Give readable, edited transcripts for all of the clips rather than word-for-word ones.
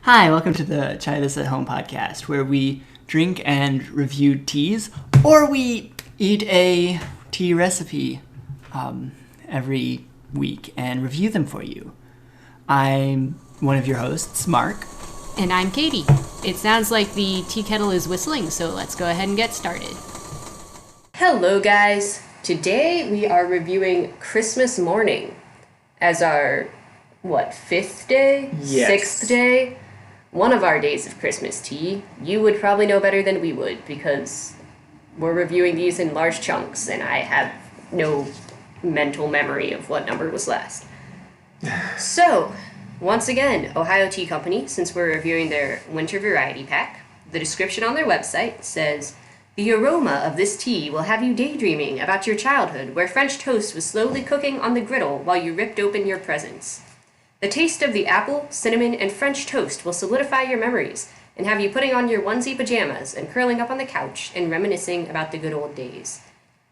Hi, welcome to the Try This at Home podcast, where we drink and review teas, or we eat a tea recipe every week and review them for you. I'm one of your hosts, Mark. And I'm Katie. It sounds like the tea kettle is whistling, so let's go ahead and get started. Hello, guys. Today we are reviewing Christmas Morning as our, fifth day? Yes. Sixth day? One of our days of Christmas tea. You would probably know better than we would because we're reviewing these in large chunks and I have no mental memory of what number was last. So, once again, Ohio Tea Company, since we're reviewing their winter variety pack, the description on their website says, "The aroma of this tea will have you daydreaming about your childhood where French toast was slowly cooking on the griddle while you ripped open your presents. The taste of the apple, cinnamon, and French toast will solidify your memories and have you putting on your onesie pajamas and curling up on the couch and reminiscing about the good old days."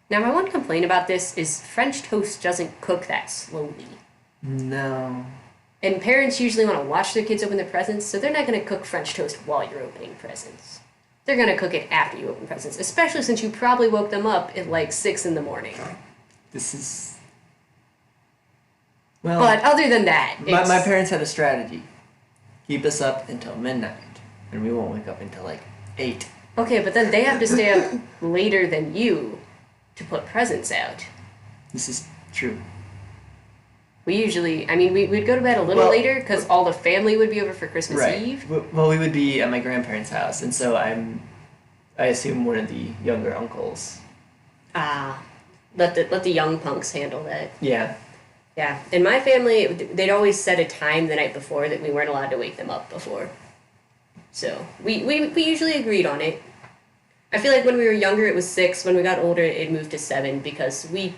Now, my one complaint about this is French toast doesn't cook that slowly. No. And parents usually want to watch their kids open their presents, so they're not going to cook French toast while you're opening presents. They're going to cook it after you open presents, especially since you probably woke them up at like 6 in the morning. This is... Well, but other than that, my parents had a strategy. Keep us up until midnight, and we won't wake up until like 8. Okay, but then they have to stay up later than you to put presents out. This is true. We usually, we'd go to bed a little later because all the family would be over for Christmas Eve. Well, we would be at my grandparents' house, and so I assume one of the younger uncles. Let the young punks handle that. Yeah. Yeah. In my family, they'd always set a time the night before that we weren't allowed to wake them up before. So we usually agreed on it. I feel like when we were younger it was 6. When we got older it moved to 7 because we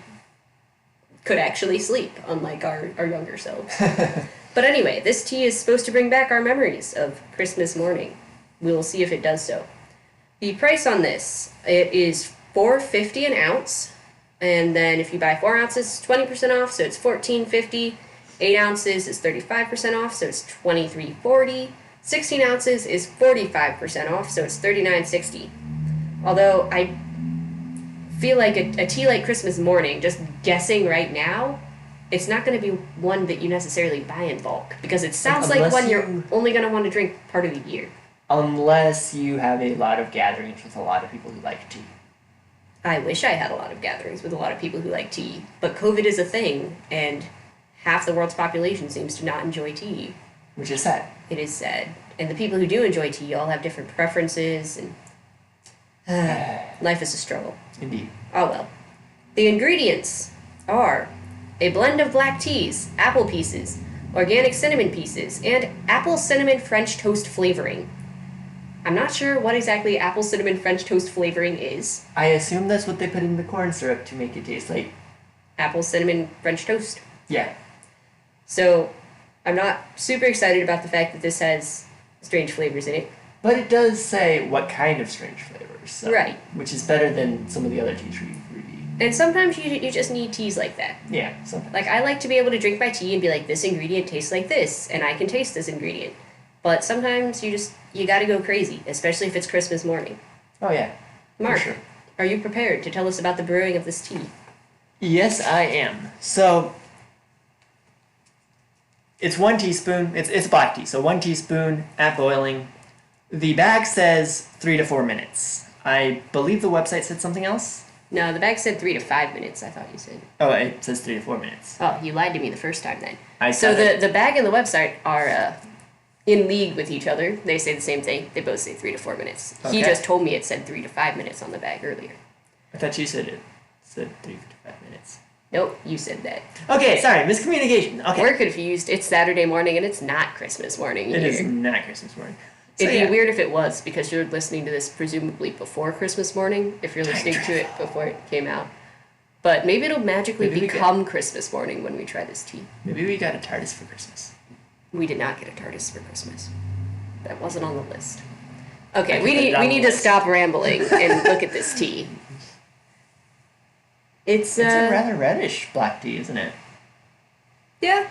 could actually sleep, unlike our younger selves. But anyway, this tea is supposed to bring back our memories of Christmas morning. We will see if it does so. The price on this, it is $4.50 an ounce. And then if you buy 4 ounces, 20% off, so it's $14.50. 8 ounces is 35% off, so it's $23.40. 16 ounces is 45% off, so it's $39.60. Although I feel like a tea like Christmas Morning, just guessing right now, it's not going to be one that you necessarily buy in bulk, because it sounds like one you're only going to want to drink part of the year. Unless you have a lot of gatherings with a lot of people who like tea. I wish I had a lot of gatherings with a lot of people who like tea, but COVID is a thing, and half the world's population seems to not enjoy tea. Which is sad. It is sad. And the people who do enjoy tea all have different preferences, and life is a struggle. Indeed. Oh well. The ingredients are a blend of black teas, apple pieces, organic cinnamon pieces, and apple cinnamon French toast flavoring. I'm not sure what exactly apple cinnamon French toast flavoring is. I assume that's what they put in the corn syrup to make it taste like... apple cinnamon French toast. Yeah. So, I'm not super excited about the fact that this has strange flavors in it. But it does say what kind of strange flavors. So, right. Which is better than some of the other teas we've reviewed. And sometimes you just need teas like that. Yeah, sometimes. Like, I like to be able to drink my tea and be like, this ingredient tastes like this, and I can taste this ingredient. But sometimes you gotta go crazy, especially if it's Christmas morning. Oh, yeah. Mark, sure. Are you prepared to tell us about the brewing of this tea? Yes, I am. So, it's 1 teaspoon. It's black tea, so 1 teaspoon at boiling. The bag says 3 to 4 minutes. I believe the website said something else. No, the bag said 3 to 5 minutes, I thought you said. Oh, it says 3 to 4 minutes. Oh, you lied to me the first time then. The bag and the website are in league with each other. They say the same thing. They both say 3 to 4 minutes. Okay. He just told me it said 3 to 5 minutes on the bag earlier. I thought you said it said 3 to 5 minutes. Nope, you said that. Okay, sorry, miscommunication. Okay. We're confused. It's Saturday morning and it's not Christmas morning here. It is not Christmas morning. So, It'd be weird if it was, because you're listening to this presumably before Christmas morning, if you're listening to it before it came out. But maybe it'll magically become Christmas morning when we try this tea. Maybe we got a TARDIS for Christmas. We did not get a TARDIS for Christmas. That wasn't on the list. Okay, we need to stop rambling and look at this tea. It's a rather reddish black tea, isn't it? Yeah.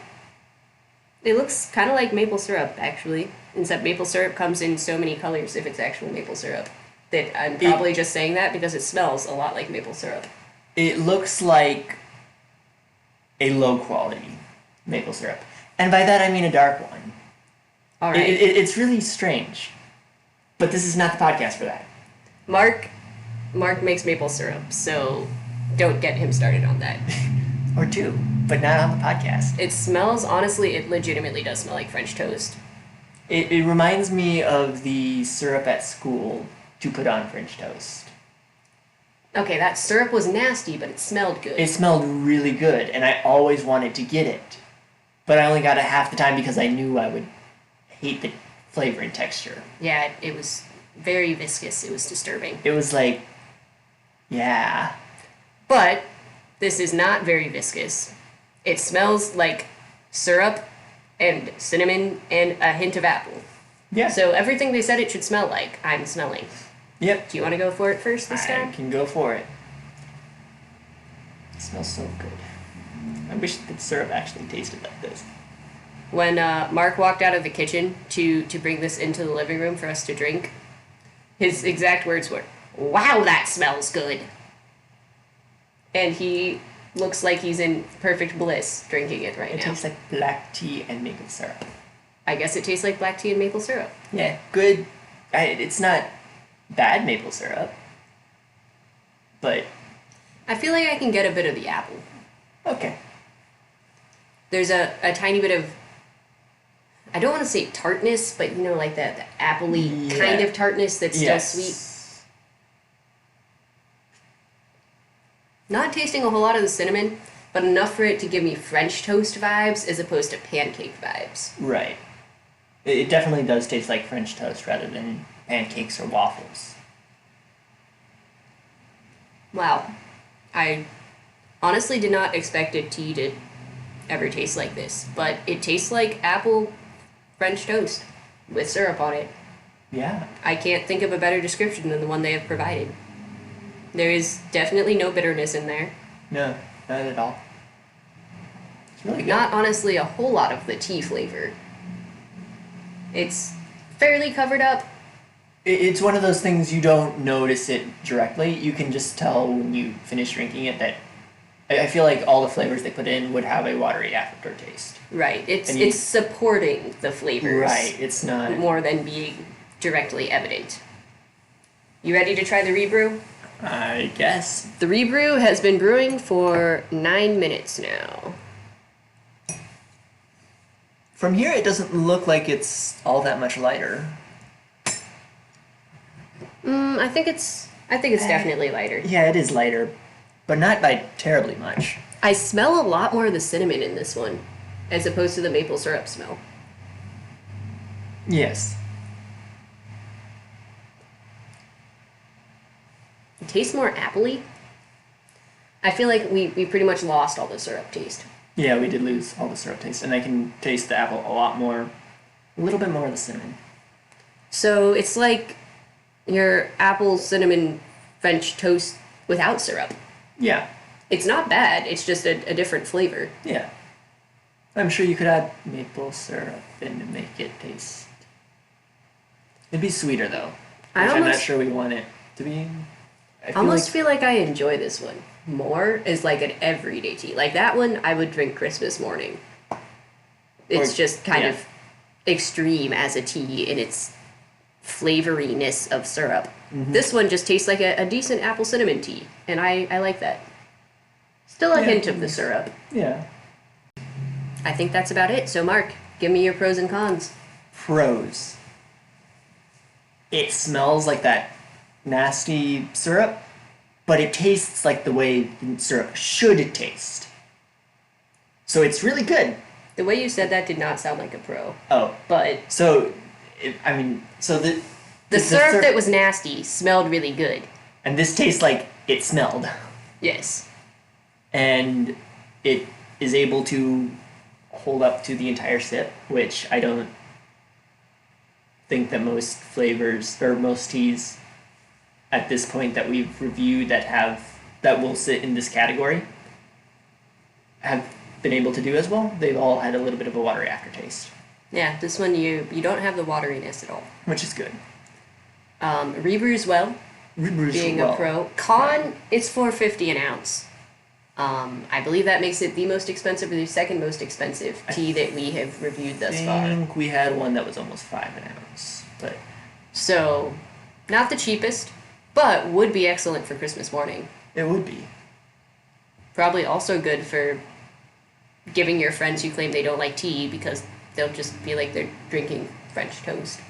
It looks kind of like maple syrup, actually. Except maple syrup comes in so many colors if it's actual maple syrup. That I'm probably just saying that because it smells a lot like maple syrup. It looks like a low quality maple syrup. And by that I mean a dark one. All right. It's really strange. But this is not the podcast for that. Mark makes maple syrup, so don't get him started on that. Or two, but not on the podcast. It smells, honestly, it legitimately does smell like French toast. It reminds me of the syrup at school to put on French toast. Okay, that syrup was nasty, but it smelled good. It smelled really good, and I always wanted to get it. But I only got it half the time because I knew I would hate the flavor and texture. Yeah, it was very viscous. It was disturbing. It was like, yeah. But this is not very viscous. It smells like syrup and cinnamon and a hint of apple. Yeah. So everything they said it should smell like, I'm smelling. Yep. Do you want to go for it first this I time? can go for it. It smells so good. I wish the syrup actually tasted like this. When Mark walked out of the kitchen to bring this into the living room for us to drink, his exact words were, "Wow, that smells good." And he looks like he's in perfect bliss drinking it right It now. tastes like black tea and maple syrup. I guess it tastes like black tea and maple syrup. Yeah, good. It's not bad maple syrup, but I feel like I can get a bit of the apple. okay. There's a tiny bit of, I don't want to say tartness, but you know, like the appley Yeah. kind of tartness that's still sweet. Not tasting a whole lot of the cinnamon, but enough for it to give me French toast vibes as opposed to pancake vibes. Right. It definitely does taste like French toast rather than pancakes or waffles. Wow. I honestly did not expect a tea to ever taste like this, but it tastes like apple French toast with syrup on it. Yeah. I can't think of a better description than the one they have provided. There is definitely no bitterness in there. No, not at all. It's really good. Not honestly a whole lot of the tea flavor. It's fairly covered up. It's one of those things you don't notice it directly. You can just tell when you finish drinking it that I feel like all the flavors they put in would have a watery aftertaste. Right. It's And you- it's supporting the flavors. Right. It's not. More than being directly evident. You ready to try the rebrew? I guess. The rebrew has been brewing for 9 minutes now. From here, it doesn't look like it's all that much lighter. I think it's definitely lighter. Yeah, it is lighter, but not by terribly much. I smell a lot more of the cinnamon in this one, as opposed to the maple syrup smell. Yes. It tastes more appley. I feel like we pretty much lost all the syrup taste. Yeah, we did lose all the syrup taste, and I can taste the apple a lot more, a little bit more of the cinnamon. So it's like your apple cinnamon French toast without syrup. Yeah, It's not bad, it's just a different flavor. yeah. I'm sure you could add maple syrup in to make it taste. It'd be sweeter though. I Which I'm not almost- sure we want it to be. I feel Almost like, feel like I enjoy this one more as like an everyday tea. Like that one I would drink Christmas morning. It's Or- just kind yeah. of extreme as a tea in its flavoriness of syrup. Mm-hmm. This one just tastes like a decent apple cinnamon tea, and I like that. Still a Yeah. hint of the syrup. yeah. I think that's about it. So Mark, give me your pros and cons. Pros. It smells like that nasty syrup, but it tastes like the way syrup should taste. So it's really good. The way you said that did not sound like a pro, Oh, but so the syrup that was nasty smelled really good. and this tastes like it smelled, Yes. and it is able to hold up to the entire sip, which I don't think that most flavors or most teas at this point that we've reviewed that will sit in this category have been able to do as well. They've all had a little bit of a watery aftertaste, Yeah, this one you don't have the wateriness at all. which is good. Rebrews well, being a pro. Con, it's $4.50 an ounce. I believe that makes it the most expensive or the second most expensive tea that we have reviewed thus I far. think we had one that was almost 5 an ounce, but So, not the cheapest, but would be excellent for Christmas morning. it would be. Probably also good for giving your friends who claim they don't like tea because they'll just feel like they're drinking French toast.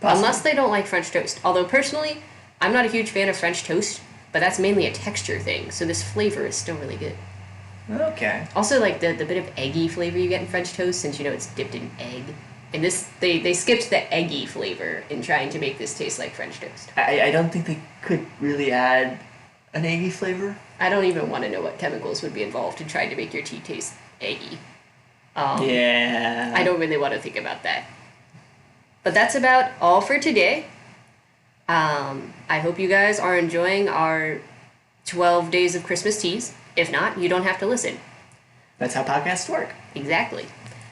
Possibly. Unless they don't like French toast. Although personally, I'm not a huge fan of French toast, but that's mainly a texture thing, so this flavor is still really good. Okay. Also, like the bit of eggy flavor you get in French toast, since you know it's dipped in egg. And this, they skipped the eggy flavor in trying to make this taste like French toast. I don't think they could really add an eggy flavor. I don't even want to know what chemicals would be involved in trying to make your tea taste eggy. Yeah. I don't really want to think about that. But that's about all for today. I hope you guys are enjoying our 12 days of Christmas teas. If not, you don't have to listen. That's how podcasts work. Exactly.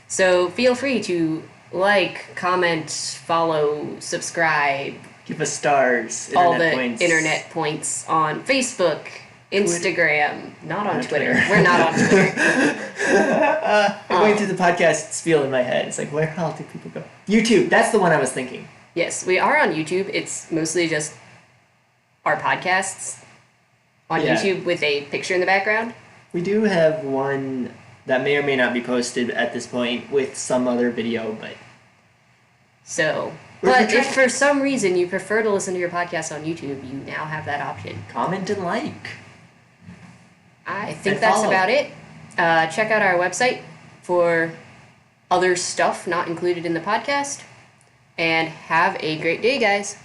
So feel free to like, comment, follow, subscribe, Give us stars. all the points. internet points on Facebook, Instagram, not on Not Twitter. Twitter. We're not on Twitter. I'm going through the podcast spiel in my head. It's like, where else do people go? YouTube. That's the one I was thinking. Yes, we are on YouTube. It's mostly just our podcasts on Yeah. YouTube with a picture in the background. We do have one that may or may not be posted at this point with some other video, but So, Where's but the if track? for some reason you prefer to listen to your podcast on YouTube, you now have that option. comment and like. I think And that's follow. about it. Check out our website for other stuff not included in the podcast. And have a great day, guys.